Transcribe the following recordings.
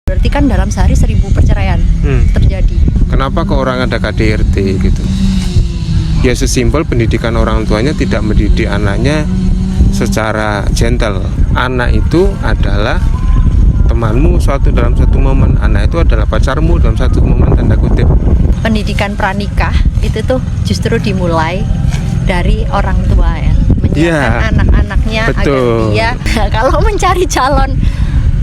Berarti kan dalam sehari 1000 perceraian terjadi. Kenapa kok orang ada KDRT gitu? Ya sesimpel pendidikan orang tuanya tidak mendidik anaknya secara gentle. Anak itu adalah temanmu dalam satu momen. Anak itu adalah pacarmu dalam satu momen, tanda kutip. Pendidikan pranikah itu tuh justru dimulai dari orang tua ya. Menyiapkan anak-anaknya agar dia kalau mencari calon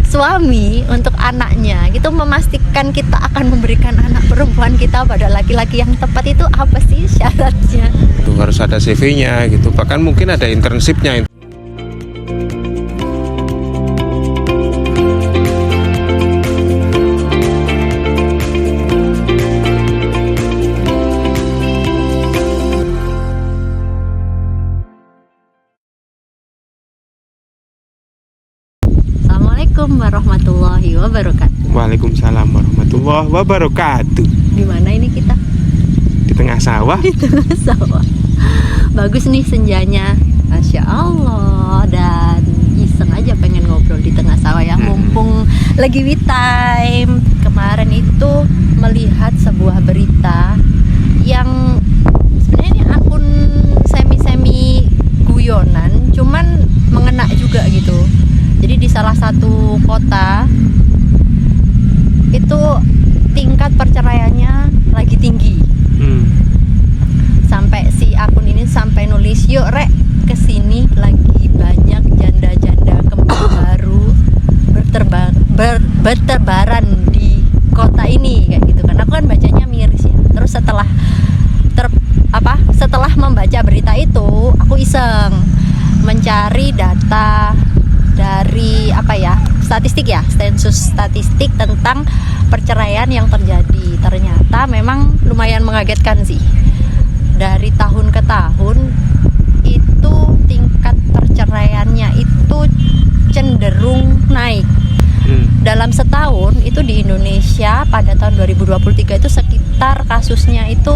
suami untuk anaknya gitu, memastikan kita akan memberikan anak perempuan kita pada laki-laki yang tepat. Itu apa sih syaratnya? Itu harus ada CV-nya gitu, bahkan mungkin ada internship-nya. Assalamualaikum warahmatullahi wabarakatuh. Waalaikumsalam warahmatullahi wabarakatuh. Di mana ini kita? Di tengah sawah. Di tengah sawah. Bagus nih senjanya, Masya Allah. Dan iseng aja pengen ngobrol di tengah sawah ya, mumpung lagi we time. Kemarin itu melihat sebuah berita yang sebenarnya ini akun semi-semi guyonan, cuman mengena juga gitu. Jadi di salah satu kota itu tingkat perceraiannya lagi tinggi. Sampai si akun ini sampai nulis, yuk rek kesini lagi banyak janda-janda kembang baru berterbaran di kota ini kayak gitu kan. Aku kan bacanya miris ya. Terus setelah membaca berita itu, aku iseng mencari data dari statistik statistik tentang perceraian yang terjadi. Ternyata memang lumayan mengagetkan sih. Dari tahun ke tahun itu tingkat perceraiannya itu cenderung naik. Dalam setahun itu di Indonesia pada tahun 2023 itu sekitar kasusnya itu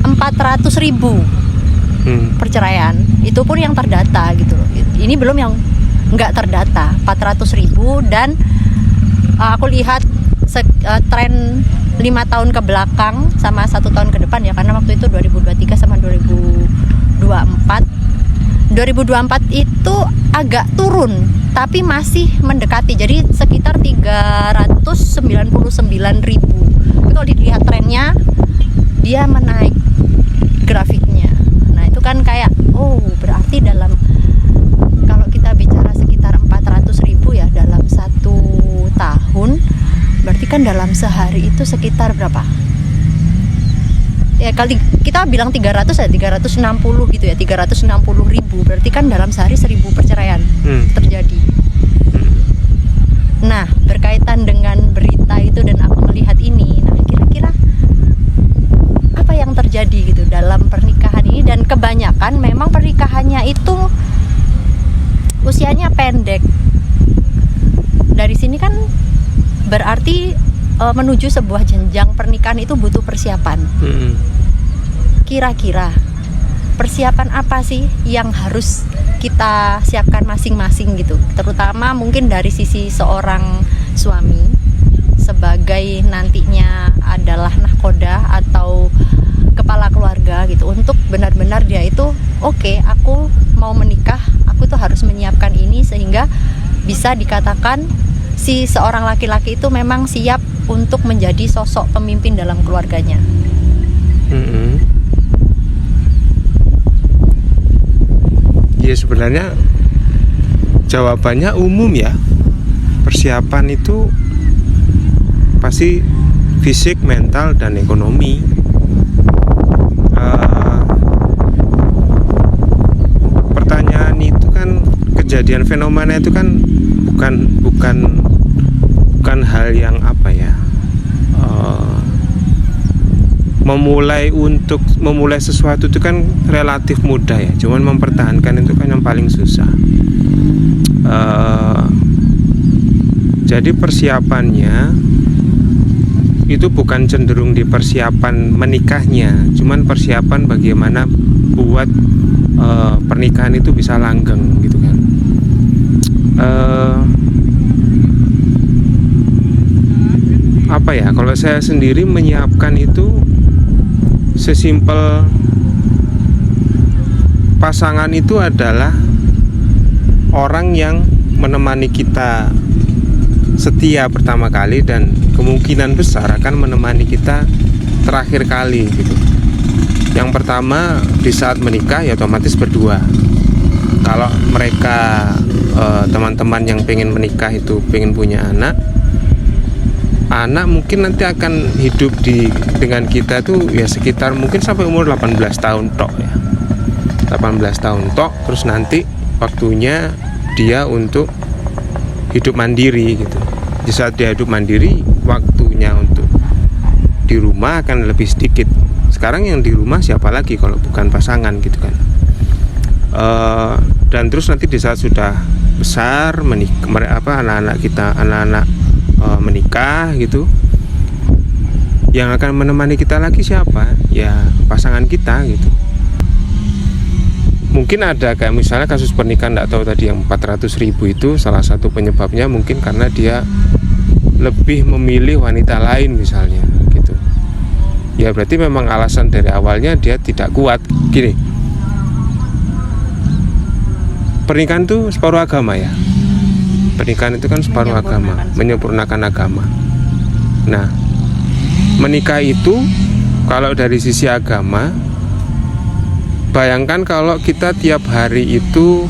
400.000 perceraian. Itu pun yang terdata gitu. Ini belum yang nggak terdata, 400.000. Dan aku lihat tren 5 tahun ke belakang sama 1 tahun ke depan ya, karena waktu itu 2023 sama 2024 itu agak turun tapi masih mendekati, jadi sekitar 399.000. Tapi kalau dilihat trennya dia menaik grafiknya. Nah itu kan kayak berarti kalau kita bicara sekitar 400.000 ya dalam 1 tahun, berarti kan dalam sehari itu sekitar berapa? Ya kali kita bilang 300 ya, 360 gitu ya, 360.000. Berarti kan dalam sehari 1000 perceraian terjadi. Nah berkaitan dengan berita itu dan aku melihat ini, nah kira-kira apa yang terjadi gitu dalam pernikahan ini? Dan kebanyakan memang pernikahannya itu usianya pendek. Dari sini kan berarti menuju sebuah jenjang pernikahan itu butuh persiapan. Kira-kira persiapan apa sih yang harus kita siapkan masing-masing gitu? Terutama mungkin dari sisi seorang suami sebagai nantinya adalah nahkodah atau kepala keluarga gitu, untuk benar-benar dia itu oke, aku mau menikah, aku tuh harus menyiapkan ini sehingga bisa dikatakan si seorang laki-laki itu memang siap untuk menjadi sosok pemimpin dalam keluarganya. Ya sebenarnya jawabannya umum ya. Persiapan itu pasti fisik, mental, dan ekonomi. Pertanyaan itu kan, kejadian fenomena itu kan bukan hal yang memulai sesuatu itu kan relatif mudah ya, cuman mempertahankan itu kan yang paling susah. Jadi persiapannya itu bukan cenderung di persiapan menikahnya, cuman persiapan bagaimana buat pernikahan itu bisa langgeng gitu kan. apa ya, kalau saya sendiri menyiapkan itu sesimpel pasangan itu adalah orang yang menemani kita setia pertama kali dan kemungkinan besar akan menemani kita terakhir kali gitu. Yang pertama di saat menikah ya otomatis berdua. Kalau mereka teman-teman yang pengen menikah itu pengen punya anak mungkin nanti akan hidup dengan kita tuh ya sekitar mungkin sampai umur 18 tahun tok ya. 18 tahun tok, terus nanti waktunya dia untuk hidup mandiri gitu. Di saat dia hidup mandiri, waktunya untuk di rumah akan lebih sedikit. Sekarang yang di rumah siapa lagi kalau bukan pasangan gitu kan. Dan terus nanti di saat sudah besar anak-anak kita menikah gitu, yang akan menemani kita lagi siapa? Ya pasangan kita gitu. Mungkin ada kayak misalnya kasus pernikahan, nggak tahu tadi yang 400.000 itu salah satu penyebabnya mungkin karena dia lebih memilih wanita lain misalnya gitu. Ya berarti memang alasan dari awalnya dia tidak kuat. Gini, pernikahan itu separuh agama ya. Pernikahan itu kan separuh agama, menyempurnakan agama. Nah, menikah itu kalau dari sisi agama, bayangkan kalau kita tiap hari itu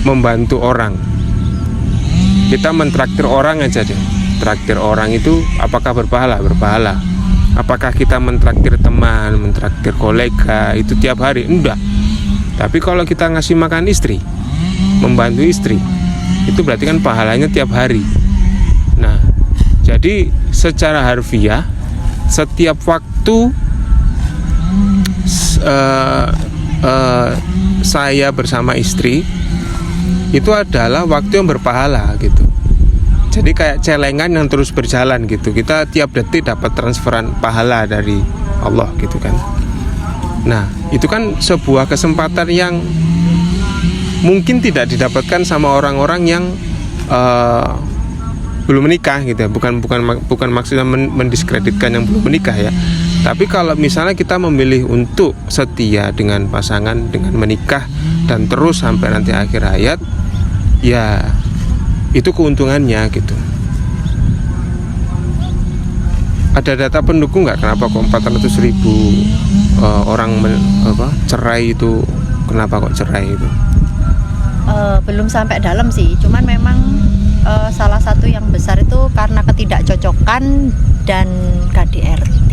membantu orang. Kita mentraktir orang aja deh. Traktir orang itu apakah berpahala? Berpahala. Apakah kita mentraktir teman, mentraktir kolega itu tiap hari? Enggak. Tapi kalau kita ngasih makan istri, membantu istri, itu berarti kan pahalanya tiap hari. Nah, jadi secara harfiah setiap waktu saya bersama istri itu adalah waktu yang berpahala gitu. Jadi kayak celengan yang terus berjalan gitu. Kita tiap detik dapat transferan pahala dari Allah gitu kan. Nah, itu kan sebuah kesempatan yang mungkin tidak didapatkan sama orang-orang yang belum menikah gitu ya. Bukan maksudnya mendiskreditkan yang belum menikah ya. Tapi kalau misalnya kita memilih untuk setia dengan pasangan, dengan menikah dan terus sampai nanti akhir hayat, ya itu keuntungannya gitu. Ada data pendukung nggak kenapa kok 400.000 orang cerai itu? Kenapa kok cerai itu? Belum sampai dalam sih, cuman memang salah satu yang besar itu karena ketidakcocokan dan KDRT.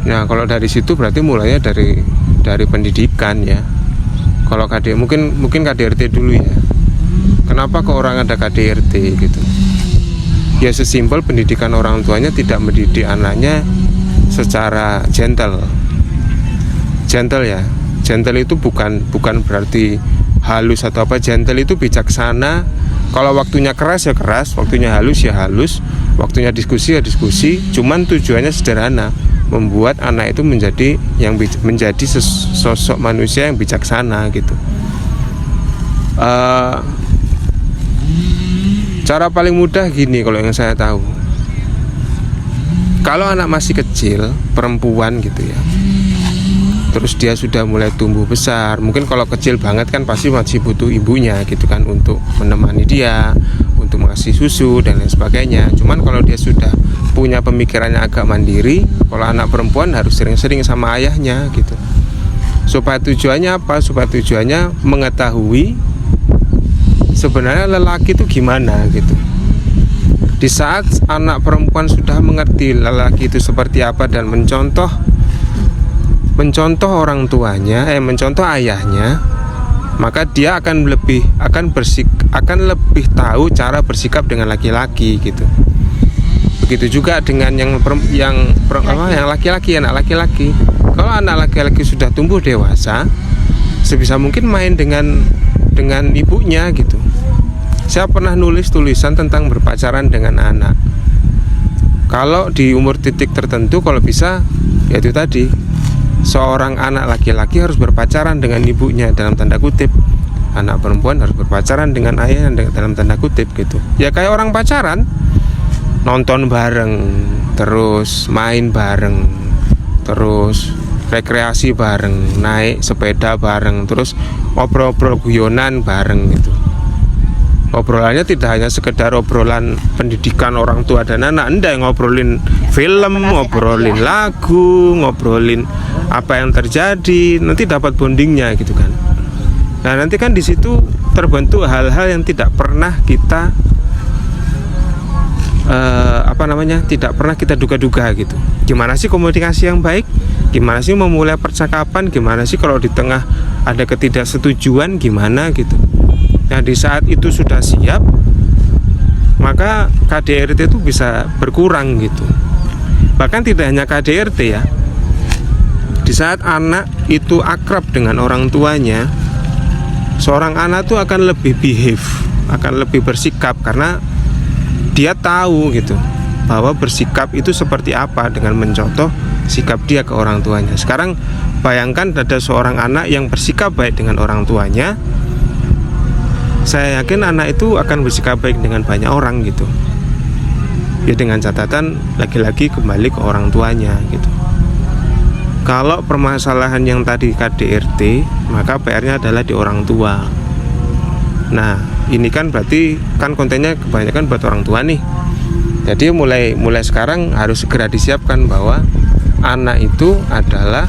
Nah, kalau dari situ berarti mulainya dari pendidikan ya. Kalau mungkin KDRT dulu ya. Kenapa kok orang ada KDRT gitu? Ya sesimpel pendidikan orang tuanya tidak mendidik anaknya secara gentle. Gentle ya. Gentle itu bukan berarti halus atau apa. Gentle itu bijaksana. Kalau waktunya keras ya keras, waktunya halus ya halus, waktunya diskusi ya diskusi. Cuman tujuannya sederhana, membuat anak itu menjadi sosok manusia yang bijaksana gitu. Cara paling mudah gini kalau yang saya tahu. Kalau anak masih kecil, perempuan gitu ya, terus dia sudah mulai tumbuh besar, mungkin kalau kecil banget kan pasti masih butuh ibunya gitu kan, untuk menemani dia, untuk mengasih susu dan lain sebagainya. Cuman kalau dia sudah punya pemikirannya agak mandiri, kalau anak perempuan harus sering-sering sama ayahnya gitu. Supaya tujuannya apa? Supaya tujuannya mengetahui sebenarnya lelaki itu gimana gitu. Di saat anak perempuan sudah mengerti lelaki itu seperti apa dan mencontoh orang tuanya, mencontoh ayahnya, maka dia akan lebih tahu cara bersikap dengan laki-laki gitu. Begitu juga dengan yang laki-laki, anak laki-laki. Kalau anak laki-laki sudah tumbuh dewasa, sebisa mungkin main dengan ibunya gitu. Saya pernah nulis tulisan tentang berpacaran dengan anak. Kalau di umur titik tertentu, kalau bisa, ya itu tadi, seorang anak laki-laki harus berpacaran dengan ibunya dalam tanda kutip. Anak perempuan harus berpacaran dengan ayahnya dalam tanda kutip gitu. Ya kayak orang pacaran. nonton bareng, terus main bareng, terus rekreasi bareng, naik sepeda bareng, terus ngobrol-ngobrol guyonan bareng gitu. Obrolannya tidak hanya sekedar obrolan pendidikan orang tua dan anak, enggak, ngobrolin film, ngobrolin lagu, ngobrolin apa yang terjadi, nanti dapat bondingnya gitu kan. Nah, nanti kan di situ terbentuk hal-hal yang tidak pernah kita tidak pernah kita duga-duga gitu. Gimana sih komunikasi yang baik? Gimana sih memulai percakapan? Gimana sih kalau di tengah ada ketidaksetujuan, gimana gitu. Nah, di saat itu sudah siap, maka KDRT itu bisa berkurang gitu. Bahkan tidak hanya KDRT ya. Di saat anak itu akrab dengan orang tuanya, seorang anak tuh akan lebih behave, akan lebih bersikap, karena dia tahu gitu bahwa bersikap itu seperti apa dengan mencontoh sikap dia ke orang tuanya. Sekarang bayangkan ada seorang anak yang bersikap baik dengan orang tuanya, saya yakin anak itu akan bersikap baik dengan banyak orang gitu. Ya dengan catatan lagi-lagi kembali ke orang tuanya gitu. Kalau permasalahan yang tadi KDRT, maka PR-nya adalah di orang tua. Nah, ini kan berarti kan kontennya kebanyakan buat orang tua nih. Jadi mulai sekarang harus segera disiapkan bahwa anak itu adalah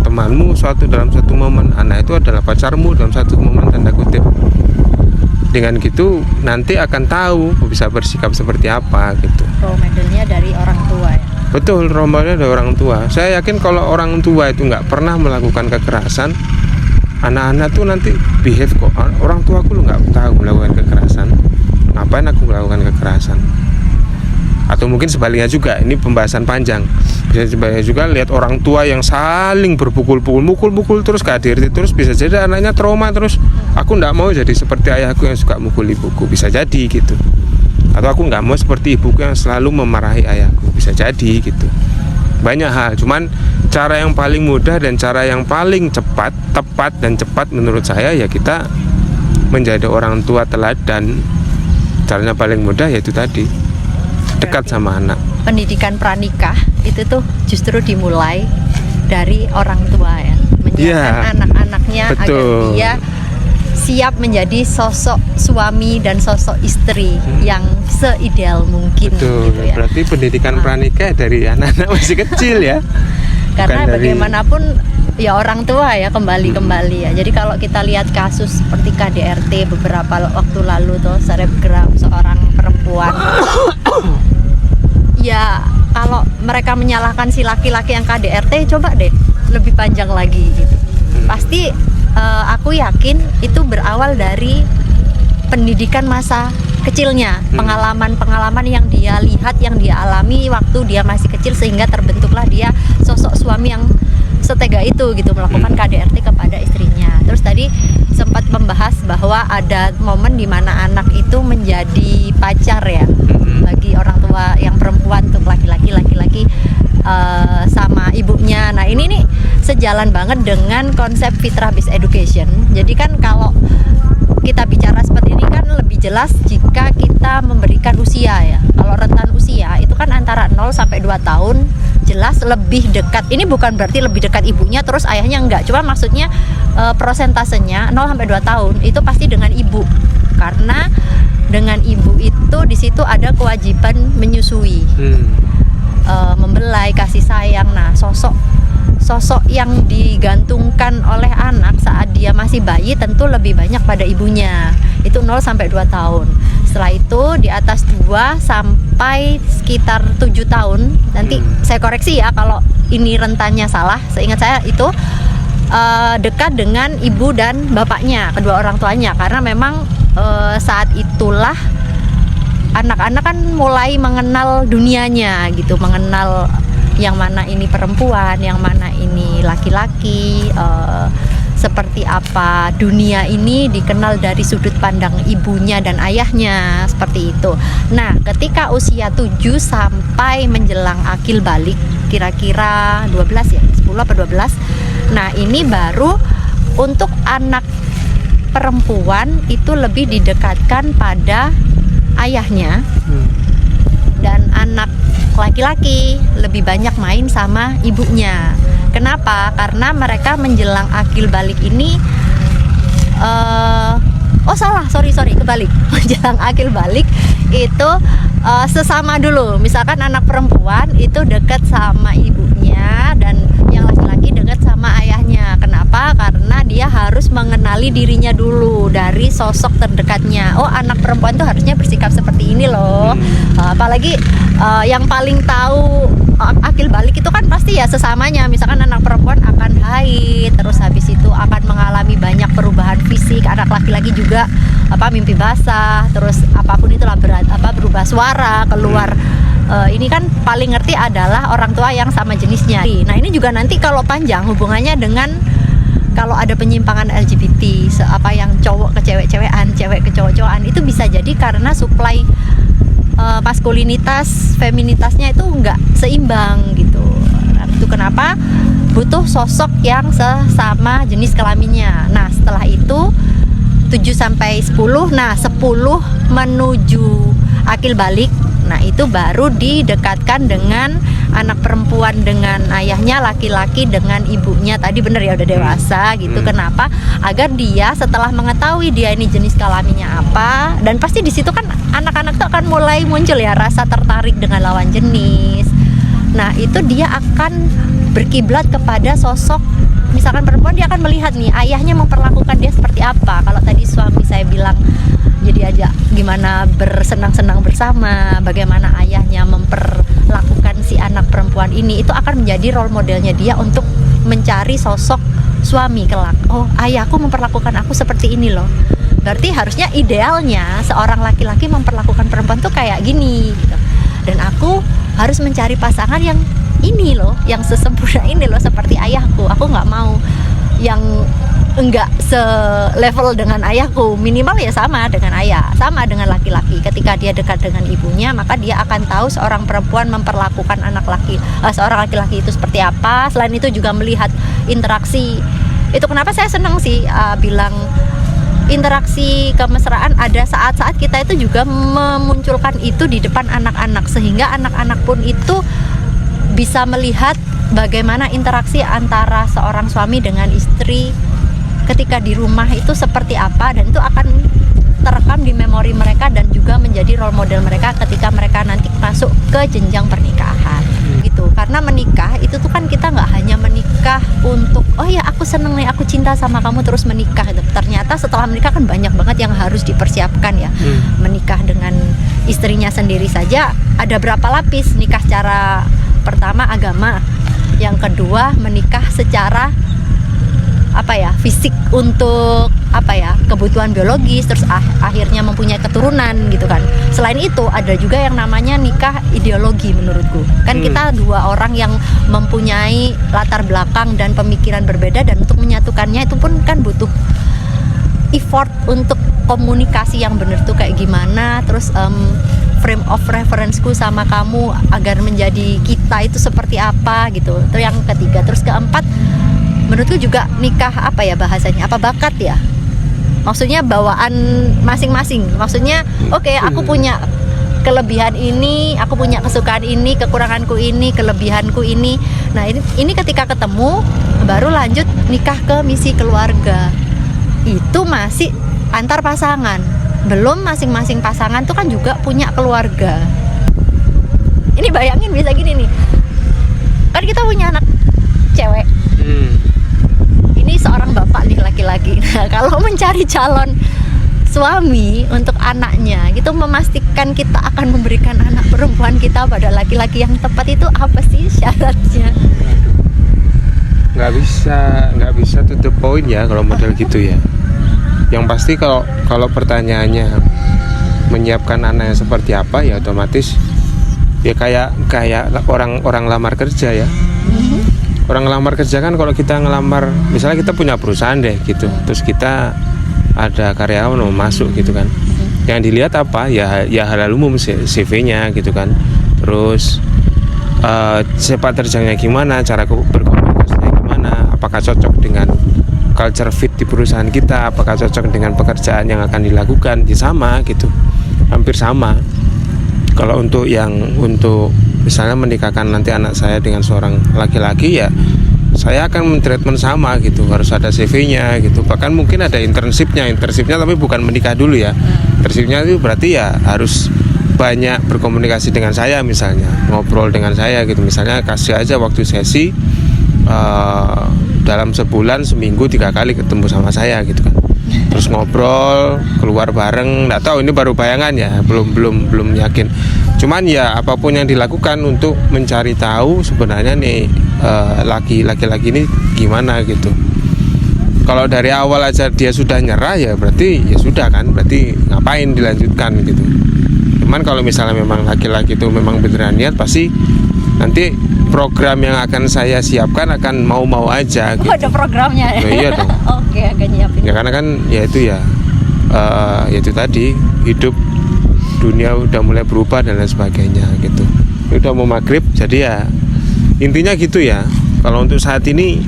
temanmu dalam satu momen, anak itu adalah pacarmu dalam satu momen, tanda kutip. Dengan gitu nanti akan tahu bisa bersikap seperti apa gitu. Role modelnya dari orang tua ya. Betul, role modelnya dari orang tua. Saya yakin kalau orang tua itu nggak pernah melakukan kekerasan, anak-anak tuh nanti behave kok. Orang tua aku nggak tahu melakukan kekerasan, ngapain aku melakukan kekerasan? Atau mungkin sebaliknya juga, ini pembahasan panjang. Bisa sebaliknya juga lihat orang tua yang saling berpukul-pukul, mukul-mukul terus KDRT terus, bisa jadi anaknya trauma terus. Aku nggak mau jadi seperti ayahku yang suka mukul ibuku, bisa jadi gitu. Atau aku nggak mau seperti ibuku yang selalu memarahi ayahku, bisa jadi gitu. Banyak hal, cuman cara yang paling mudah dan cara yang paling tepat dan cepat menurut saya ya kita menjadi orang tua teladan. Caranya paling mudah yaitu tadi, dekat sama anak. Pendidikan pranikah itu tuh justru dimulai dari orang tua ya, menyiapkan anak-anaknya agar dia siap menjadi sosok suami dan sosok istri yang seideal mungkin. Betul. Gitu ya. Berarti pendidikan pranikah dari anak-anak masih kecil ya. Karena bagaimanapun ya orang tua ya kembali ya. Jadi kalau kita lihat kasus seperti KDRT beberapa waktu lalu tuh, selebgram seorang perempuan ya, kalau mereka menyalahkan si laki-laki yang KDRT, coba deh lebih panjang lagi gitu. Pasti aku yakin itu berawal dari pendidikan masa kecilnya, pengalaman-pengalaman yang dia lihat, yang dia alami waktu dia masih kecil, sehingga terbentuklah dia sosok suami yang setega itu gitu, melakukan KDRT kepada istrinya. Terus tadi sempat membahas bahwa ada momen di mana anak itu menjadi pacar ya bagi orang tua yang perempuan, untuk laki-laki sama ibunya. Nah ini nih sejalan banget dengan konsep fitrah based education. Jadi kan kalau kita bicara seperti ini kan lebih jelas jika kita memberikan usia ya. Kalau rentan usia itu kan antara 0 sampai 2 tahun, jelas lebih dekat. Ini bukan berarti lebih dekat ibunya terus ayahnya enggak. Cuma maksudnya prosentasenya 0 sampai 2 tahun itu pasti dengan ibu. Karena dengan ibu itu di situ ada kewajiban menyusui, membelai, kasih sayang. Nah, sosok yang digantungkan oleh anak saat dia masih bayi tentu lebih banyak pada ibunya. Itu 0 sampai 2 tahun. Setelah itu di atas 2 sampai sekitar 7 tahun. Nanti saya koreksi ya kalau ini rentannya salah. Seingat saya itu dekat dengan ibu dan bapaknya, kedua orang tuanya, karena memang saat itulah anak-anak kan mulai mengenal dunianya gitu, mengenal yang mana ini perempuan, yang mana ini laki-laki, seperti apa dunia ini dikenal dari sudut pandang ibunya dan ayahnya, seperti itu. Nah, ketika usia 7 sampai menjelang akil balik, kira-kira 12 ya, 10 atau 12. Nah, ini baru untuk anak perempuan itu lebih didekatkan pada ayahnya. dan anak laki-laki lebih banyak main sama ibunya. Kenapa? Karena mereka menjelang akil balik ini sorry kebalik. Menjelang akil balik itu sesama dulu. Misalkan anak perempuan itu dekat sama ibunya dan yang laki-laki dekat sama ayahnya. Kenapa? Karena dia harus mengenali dirinya dulu dari sosok terdekatnya. Oh, anak perempuan tuh harusnya bersikap seperti ini loh. Apalagi yang paling tahu akil balik itu kan pasti ya sesamanya. Misalkan anak perempuan akan haid, terus habis itu akan mengalami banyak perubahan fisik. Anak laki-laki juga mimpi basah, terus apapun itulah berubah suara keluar. Ini kan paling ngerti adalah orang tua yang sama jenisnya. Nah, ini juga nanti kalau panjang hubungannya dengan kalau ada penyimpangan LGBT, yang cowok ke cewek-cewekan, cewek ke cowok-cowokan, itu bisa jadi karena suplai maskulinitas, feminitasnya itu nggak seimbang gitu. Nah, itu kenapa butuh sosok yang sesama jenis kelaminnya. Nah, setelah itu 7-10, nah 10 menuju akil balik. Nah, itu baru didekatkan dengan anak perempuan dengan ayahnya, laki-laki dengan ibunya. Tadi bener ya, udah dewasa gitu. Kenapa? Agar dia setelah mengetahui dia ini jenis kelaminnya apa, dan pasti di situ kan anak-anak tuh akan mulai muncul ya rasa tertarik dengan lawan jenis. Nah, itu dia akan berkiblat kepada sosok. Misalkan perempuan, dia akan melihat nih ayahnya memperlakukan dia seperti apa. Kalau tadi suami saya bilang jadi aja gimana bersenang-senang bersama, bagaimana ayahnya memperlakukan si anak perempuan ini, itu akan menjadi role modelnya dia untuk mencari sosok suami kelak. Oh, ayahku memperlakukan aku seperti ini loh. Berarti harusnya idealnya seorang laki-laki memperlakukan perempuan tuh kayak gini gitu. Dan aku harus mencari pasangan yang ini loh, yang sesempurna ini loh seperti ayahku. Aku nggak mau yang enggak selevel dengan ayahku, minimal ya sama dengan ayah, sama dengan laki-laki. Ketika dia dekat dengan ibunya, maka dia akan tahu seorang perempuan memperlakukan seorang laki-laki itu seperti apa. Selain itu juga melihat interaksi. Itu kenapa saya senang sih bilang interaksi kemesraan. Ada saat-saat kita itu juga memunculkan itu di depan anak-anak, sehingga anak-anak pun itu bisa melihat bagaimana interaksi antara seorang suami dengan istri ketika di rumah itu seperti apa, dan itu akan terekam di memori mereka dan juga menjadi role model mereka ketika mereka nanti masuk ke jenjang pernikahan gitu. Karena menikah itu tuh kan kita nggak hanya menikah untuk oh ya aku seneng nih, aku cinta sama kamu terus menikah gitu. Ternyata setelah menikah kan banyak banget yang harus dipersiapkan ya. Menikah dengan istrinya sendiri saja ada berapa lapis. Nikah secara pertama agama, yang kedua menikah secara fisik untuk kebutuhan biologis, terus akhirnya mempunyai keturunan gitu kan. Selain itu ada juga yang namanya nikah ideologi menurutku. Kan kita dua orang yang mempunyai latar belakang dan pemikiran berbeda, dan untuk menyatukannya itu pun kan butuh effort untuk komunikasi yang benar tuh kayak gimana. Terus frame of reference-ku sama kamu agar menjadi kita itu seperti apa gitu. Itu yang ketiga. Terus keempat, menurutku juga nikah bahasanya bakat ya. Maksudnya bawaan masing-masing. Maksudnya aku punya kelebihan ini, aku punya kesukaan ini, kekuranganku ini, kelebihanku ini. Nah, ini ketika ketemu baru lanjut nikah ke misi keluarga. Itu masih antar pasangan. Belum masing-masing pasangan tuh kan juga punya keluarga. Ini bayangin bisa gini nih. Kan kita punya anak cewek. Ini seorang bapak nih laki-laki. Nah, kalau mencari calon suami untuk anaknya gitu, memastikan kita akan memberikan anak perempuan kita pada laki-laki yang tepat, itu apa sih syaratnya? Nggak bisa to the point ya kalau model gitu ya. Yang pasti kalau pertanyaannya menyiapkan anak yang seperti apa, ya otomatis ya kayak orang lamar kerja ya. Orang ngelamar kerja kan, kalau kita ngelamar, misalnya kita punya perusahaan deh gitu, terus kita ada karyawan mau masuk gitu kan, yang dilihat apa ya hal umum, CV-nya gitu kan, terus sepak terjangnya gimana, cara berkomunikasinya gimana, apakah cocok dengan culture fit di perusahaan kita, apakah cocok dengan pekerjaan yang akan dilakukan, ya sama gitu, hampir sama. Kalau untuk misalnya menikahkan nanti anak saya dengan seorang laki-laki, ya saya akan mentreatment sama gitu, harus ada CV-nya gitu, bahkan mungkin ada internshipnya tapi bukan menikah dulu ya. Internshipnya itu berarti ya harus banyak berkomunikasi dengan saya, misalnya ngobrol dengan saya gitu, misalnya kasih aja waktu sesi dalam sebulan seminggu 3 kali ketemu sama saya gitu kan, terus ngobrol, keluar bareng. Nggak tahu, ini baru bayangan ya, belum yakin, cuman ya apapun yang dilakukan untuk mencari tahu sebenarnya nih laki-laki ini gimana gitu. Kalau dari awal aja dia sudah nyerah, ya berarti ya sudah kan, berarti ngapain dilanjutkan gitu. Cuman kalau misalnya memang laki-laki itu memang beneran niat, pasti nanti program yang akan saya siapkan akan mau-mau aja gitu. Ada programnya ya? Nah, iya dong. Oke, akan nyiapin. Ya karena kan ya itu tadi, hidup dunia udah mulai berubah dan lain sebagainya gitu. Udah mau maghrib, jadi ya intinya gitu ya. Kalau untuk saat ini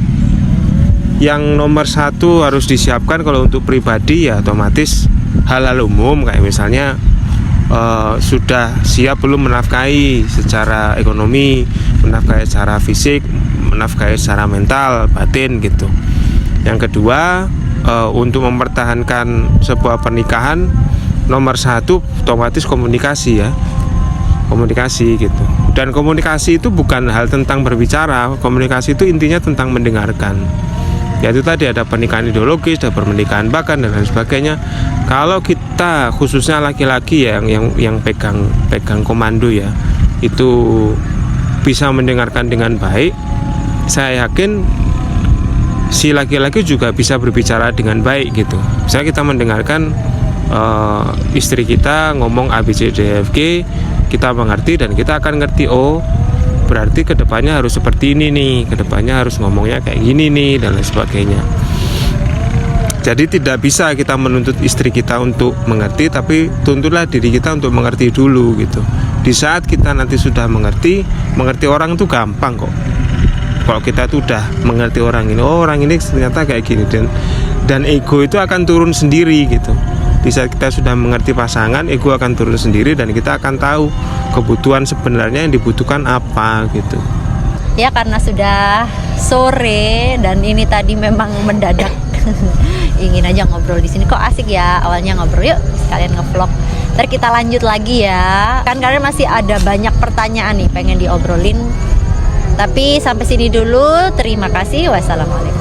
yang nomor 1 harus disiapkan kalau untuk pribadi ya otomatis hal-hal umum, kayak misalnya sudah siap belum menafkahi secara ekonomi, menafkahi secara fisik, menafkahi secara mental, batin gitu. Yang kedua, untuk mempertahankan sebuah pernikahan, nomor 1 otomatis komunikasi ya, komunikasi gitu. Dan komunikasi itu bukan hal tentang berbicara, komunikasi itu intinya tentang mendengarkan. Yaitu tadi ada pernikahan ideologis, ada pernikahan bahkan dan lain sebagainya. Kalau kita khususnya laki-laki ya, yang pegang komando ya, itu bisa mendengarkan dengan baik, saya yakin si laki-laki juga bisa berbicara dengan baik gitu. Misalnya kita mendengarkan istri kita ngomong ABCDFG, kita mengerti dan kita akan ngerti, oh berarti kedepannya harus seperti ini nih, kedepannya harus ngomongnya kayak gini nih dan lain sebagainya. Jadi tidak bisa kita menuntut istri kita untuk mengerti, tapi tuntutlah diri kita untuk mengerti dulu gitu. Di saat kita nanti sudah mengerti orang itu gampang kok. Kalau kita tuh udah mengerti orang ini, oh orang ini ternyata kayak gini, dan ego itu akan turun sendiri gitu. Di saat kita sudah mengerti pasangan, ego akan turun sendiri dan kita akan tahu kebutuhan sebenarnya yang dibutuhkan apa gitu. Ya karena sudah sore dan ini tadi memang mendadak ingin aja ngobrol di sini, kok asik ya awalnya ngobrol, yuk sekalian ngevlog. Ntar kita lanjut lagi ya, kan karena masih ada banyak pertanyaan nih pengen diobrolin. Tapi sampai sini dulu, terima kasih, wassalamualaikum.